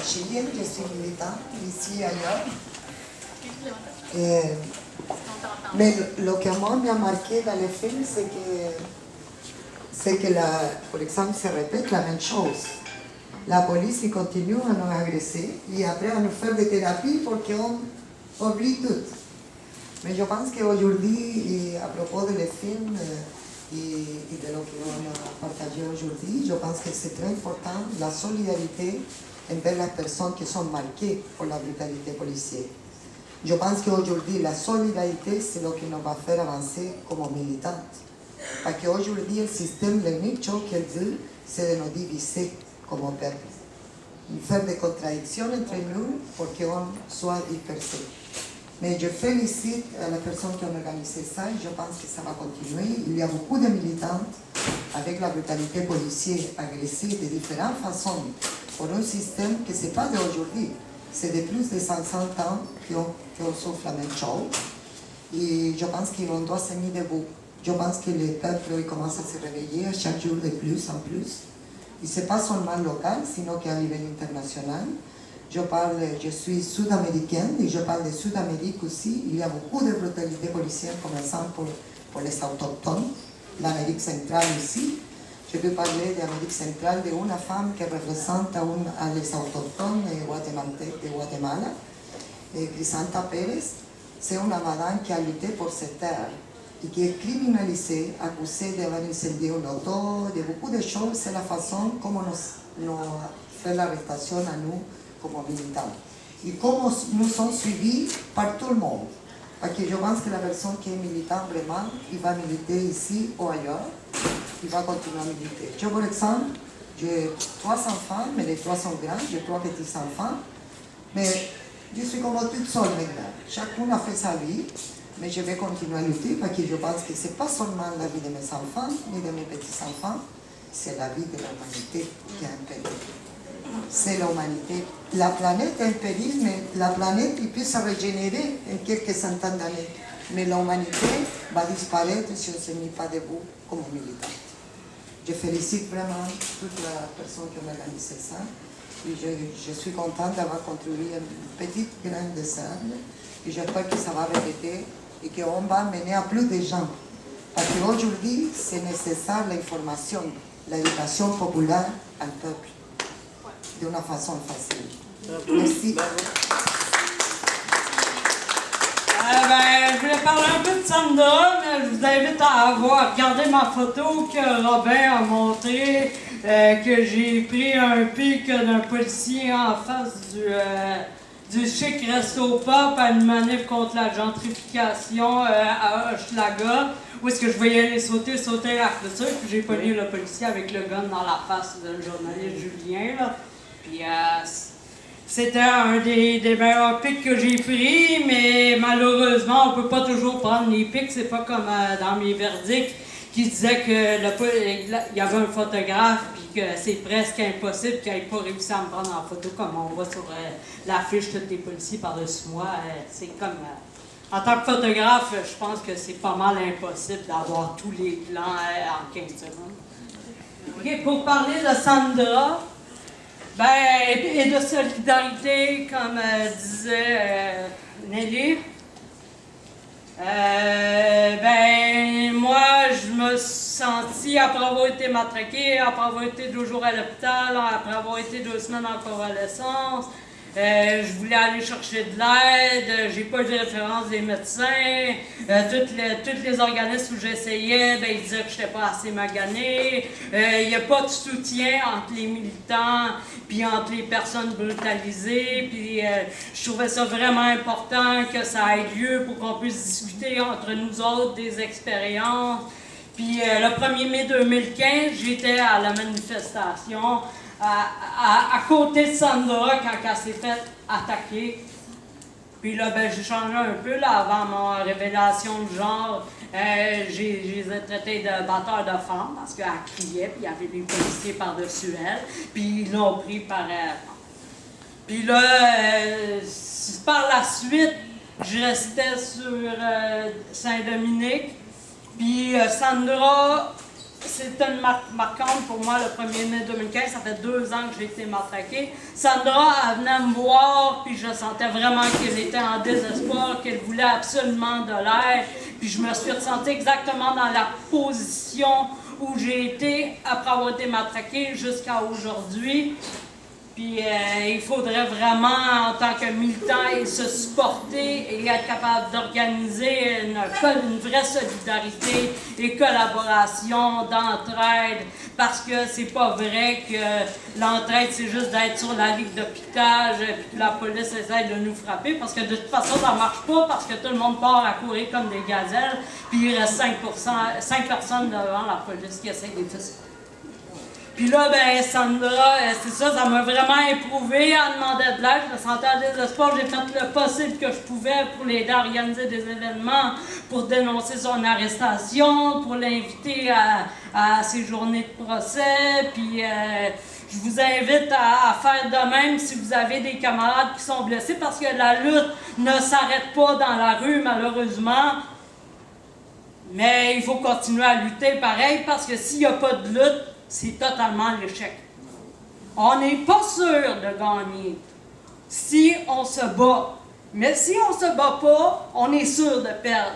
chilienne, je suis militante ici et ailleurs. Mais lo que moi m'a marqué dans le film, c'est que par exemple, se répète la même chose. La police il continue à nous agresser et après à nous faire des thérapies pour qu'on oublie tout. Mais je pense qu'aujourd'hui, à propos de le film et de ce qu'on a partagé aujourd'hui, je pense que c'est très important la solidarité envers les personnes qui sont marquées par la brutalité policière. Je pense qu'aujourd'hui, la solidarité, c'est ce qui nous va faire avancer comme militantes. Parce qu'aujourd'hui, le système, l'unique chose qu'il dit, c'est de nous diviser comme peuple. Faire des contradictions entre nous pour qu'on soit dispersés. Mais je félicite les personnes qui ont organisé ça et je pense que ça va continuer. Il y a beaucoup de militantes avec la brutalité policière agressive de différentes façons pour un système que ce n'est pas d'aujourd'hui. C'est de plus de 500 ans qu'on souffre la même chose. Et je pense qu'on doit se mettre debout. Je pense que le peuple commence à se réveiller à chaque jour de plus en plus. Et ce n'est pas seulement local, sinon qu'à niveau international. Je suis sud-américaine et je parle de Sud-Amérique aussi. Il y a beaucoup de brutalité policière, commençant pour les autochtones, l'Amérique centrale ici. Je peux parler d'Amérique centrale d'une femme qui représente les autochtones de Guatemala, Crisanta Pérez. C'est une madame qui a lutté pour cette terre et qui est criminalisée, accusée d'avoir incendié une auto, de beaucoup de choses. C'est la façon comment nous fait l'arrestation à nous comme militants. Et comment nous sommes suivis par tout le monde. Parce que je pense que la personne qui est militante vraiment, il va militer ici ou ailleurs, il va continuer à militer. Je, par exemple, j'ai 3 enfants, mais les 3 sont grands, j'ai 3 petits enfants, mais je suis comme toute seule maintenant. Chacun a fait sa vie, mais je vais continuer à lutter parce que je pense que ce n'est pas seulement la vie de mes enfants, ni de mes petits-enfants, c'est la vie de l'humanité qui est en péril. C'est l'humanité. La planète est en péril, mais la planète il peut se régénérer en quelques centaines d'années. Mais l'humanité va disparaître si on ne se met pas debout comme militante. Je félicite vraiment toutes les personnes qui ont organisé ça. Et je suis contente d'avoir contribué une petite graine de sable. Et j'espère que ça va répéter et qu'on va mener à plus de gens. Parce qu'aujourd'hui, c'est nécessaire l'information, l'éducation populaire au peuple. D'une façon facile. Merci. Je voulais parler un peu de Sandra, mais je vous invite à regarder ma photo que Robin a montrée, que j'ai pris un pic d'un policier en face du Chic Resto Pop à une manif contre la gentrification à Hochelaga, où est-ce que je voyais aller sauter la clôture, puis j'ai pogné le policier avec le gun dans la face du journaliste Julien, là. Puis c'était un des meilleurs pics que j'ai pris, mais malheureusement, on ne peut pas toujours prendre les pics. C'est pas comme dans mes verdicts qui disaient qu'il y avait un photographe puis que c'est presque impossible qu'il n'ait pas réussi à me prendre en photo comme on voit sur l'affiche tous les policiers par-dessus moi. C'est comme... en tant que photographe, je pense que c'est pas mal impossible d'avoir tous les plans en 15 secondes. Okay, pour parler de Sandra... et de solidarité, comme disait Nelly. Moi, je me suis sentie, après avoir été matraquée, après avoir été 2 jours à l'hôpital, après avoir été 2 semaines en convalescence, je voulais aller chercher de l'aide, j'ai pas eu de référence des médecins, tous les organismes où j'essayais, ils disaient que je n'étais pas assez maganée, il n'y a pas de soutien entre les militants puis entre les personnes brutalisées, puis je trouvais ça vraiment important que ça ait lieu pour qu'on puisse discuter entre nous autres des expériences. Puis le 1er mai 2015, j'étais à la manifestation à côté de Sandra quand elle s'est faite attaquer. Puis là, j'ai changé un peu là, avant ma révélation de genre. Je les ai traités de batteurs de femmes parce qu'elle criait, puis il y avait des policiers par-dessus elle. Puis ils l'ont pris par... Puis là, par la suite, je restais sur Saint-Dominique. Puis Sandra c'est une marquante pour moi, le 1er mai 2015. Ça fait 2 ans que j'ai été matraquée. Sandra, elle venait me voir, puis je sentais vraiment qu'elle était en désespoir, qu'elle voulait absolument de l'aide. Puis je me suis ressentie exactement dans la position où j'ai été après avoir été matraquée jusqu'à aujourd'hui. Puis il faudrait vraiment, en tant que militant, se supporter et être capable d'organiser une vraie solidarité et collaboration, d'entraide, parce que c'est pas vrai que l'entraide, c'est juste d'être sur la ligne de piquetage et que la police essaie de nous frapper, parce que de toute façon, ça marche pas, parce que tout le monde part à courir comme des gazelles, puis il reste 5 personnes devant la police qui essaie de faire ça. Puis là, ben Sandra, c'est ça m'a vraiment éprouvé. Elle demandait de l'aide, je me sentais à désespoir. J'ai fait le possible que je pouvais pour l'aider à organiser des événements, pour dénoncer son arrestation, pour l'inviter à ses journées de procès. Puis je vous invite à faire de même si vous avez des camarades qui sont blessés, parce que la lutte ne s'arrête pas dans la rue, malheureusement. Mais il faut continuer à lutter pareil, parce que s'il n'y a pas de lutte, c'est totalement l'échec. On n'est pas sûr de gagner si on se bat. Mais si on ne se bat pas, on est sûr de perdre.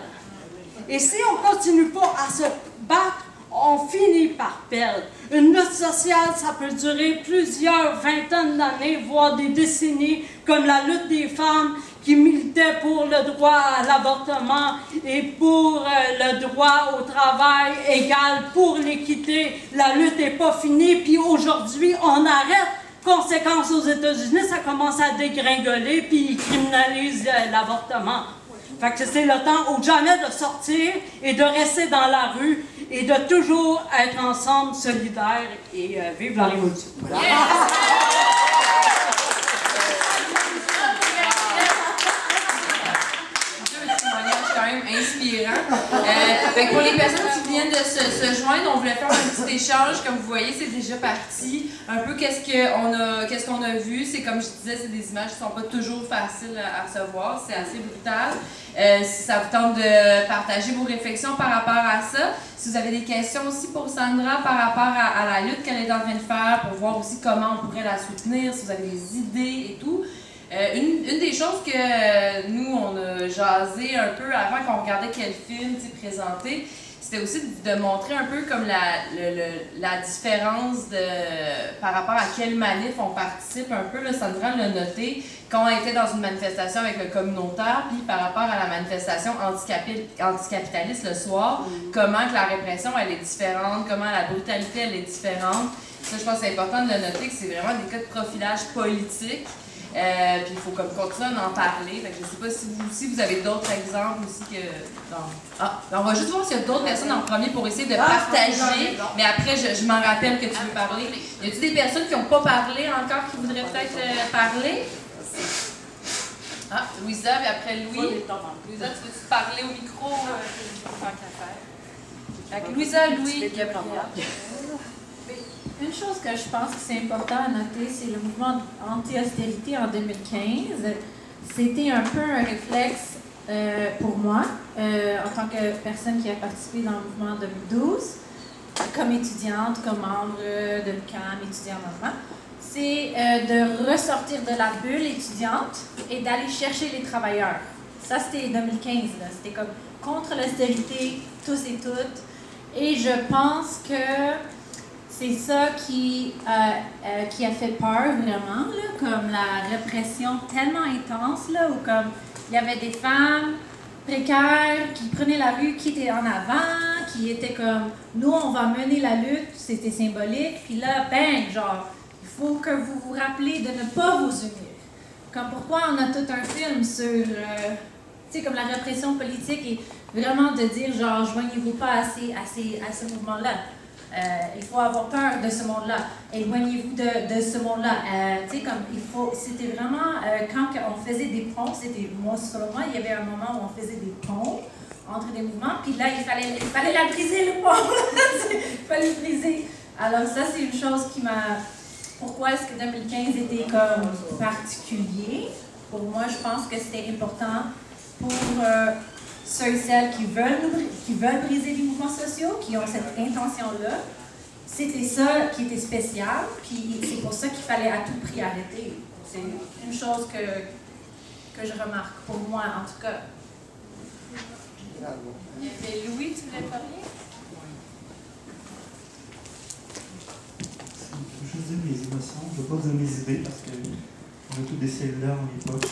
Et si on ne continue pas à se battre, on finit par perdre. Une lutte sociale, ça peut durer plusieurs vingtaines d'années, voire des décennies, comme la lutte des femmes qui militaient pour le droit à l'avortement et pour le droit au travail égal, pour l'équité. La lutte n'est pas finie, puis aujourd'hui, on arrête. Conséquence aux États-Unis, ça commence à dégringoler, puis ils criminalisent l'avortement. Fait que c'est le temps ou jamais de sortir et de rester dans la rue et de toujours être ensemble, solidaires et vivre la révolution. Inspirant. Pour les personnes qui viennent de se joindre, on voulait faire un petit échange. Comme vous voyez, c'est déjà parti. Un peu qu'est-ce qu'on a vu. C'est comme je disais, c'est des images qui ne sont pas toujours faciles à recevoir. C'est assez brutal. Si ça vous tente de partager vos réflexions par rapport à ça. Si vous avez des questions aussi pour Sandra par rapport à la lutte qu'elle est en train de faire, pour voir aussi comment on pourrait la soutenir, si vous avez des idées et tout. Une des choses que nous, on a jasé un peu avant qu'on regardait quel film présenté, c'était aussi de montrer un peu comme la différence par rapport à quelle manif on participe un peu. Là, Sandra l'a noté, quand on était dans une manifestation avec le communautaire, puis par rapport à la manifestation anticapitaliste le soir, comment que la répression elle est différente, comment la brutalité elle est différente. Ça, je pense que c'est important de le noter, que c'est vraiment des cas de profilage politique. Puis il faut comme continuer à en parler. Fait que je ne sais pas si vous aussi vous avez d'autres exemples aussi que on va juste voir s'il y a d'autres personnes en premier pour essayer de partager. Mais après, je m'en rappelle que tu veux parler. Y a-t-il des personnes qui n'ont pas parlé encore qui voudraient peut-être parler? Louisa, puis après Louis. Louisa, tu veux-tu parler au micro? Louisa, Louis. Une chose que je pense que c'est important à noter, c'est le mouvement anti-austérité en 2015. C'était un peu un réflexe pour moi, en tant que personne qui a participé dans le mouvement en 2012, comme étudiante, comme membre de l'UQAM, étudiante en mouvement. C'est de ressortir de la bulle étudiante et d'aller chercher les travailleurs. Ça, c'était 2015. C'était comme contre l'austérité, tous et toutes. Et je pense que c'est ça qui a fait peur vraiment, là, comme la répression tellement intense, là, où comme il y avait des femmes précaires qui prenaient la rue, qui étaient en avant, qui étaient comme « nous, on va mener la lutte », c'était symbolique, puis là, bang, genre, il faut que vous vous rappelez de ne pas vous unir. Comme pourquoi on a tout un film sur, tu sais, comme la répression politique et vraiment de dire genre, joignez-vous pas à ce mouvement-là. Il faut avoir peur de ce monde-là. Éloignez-vous de ce monde-là. Tu sais, comme c'était vraiment quand on faisait des ponts, selon moi, il y avait un moment où on faisait des ponts entre des mouvements, puis là, il fallait la briser, le pont. Il fallait le briser. Alors ça, c'est une chose qui m'a... Pourquoi est-ce que 2015 était comme particulier? Pour moi, je pense que c'était important pour ceux et celles qui veulent briser les mouvements sociaux, qui ont cette intention-là. C'était ça qui était spécial, puis c'est pour ça qu'il fallait à tout prix arrêter. C'est une chose que je remarque, pour moi en tout cas. Bravo. Il y avait Louis, tu voulais parler? Je veux juste dire mes émotions. Je ne veux pas dire mes idées parce qu'on a tous des cellulaires à l'époque.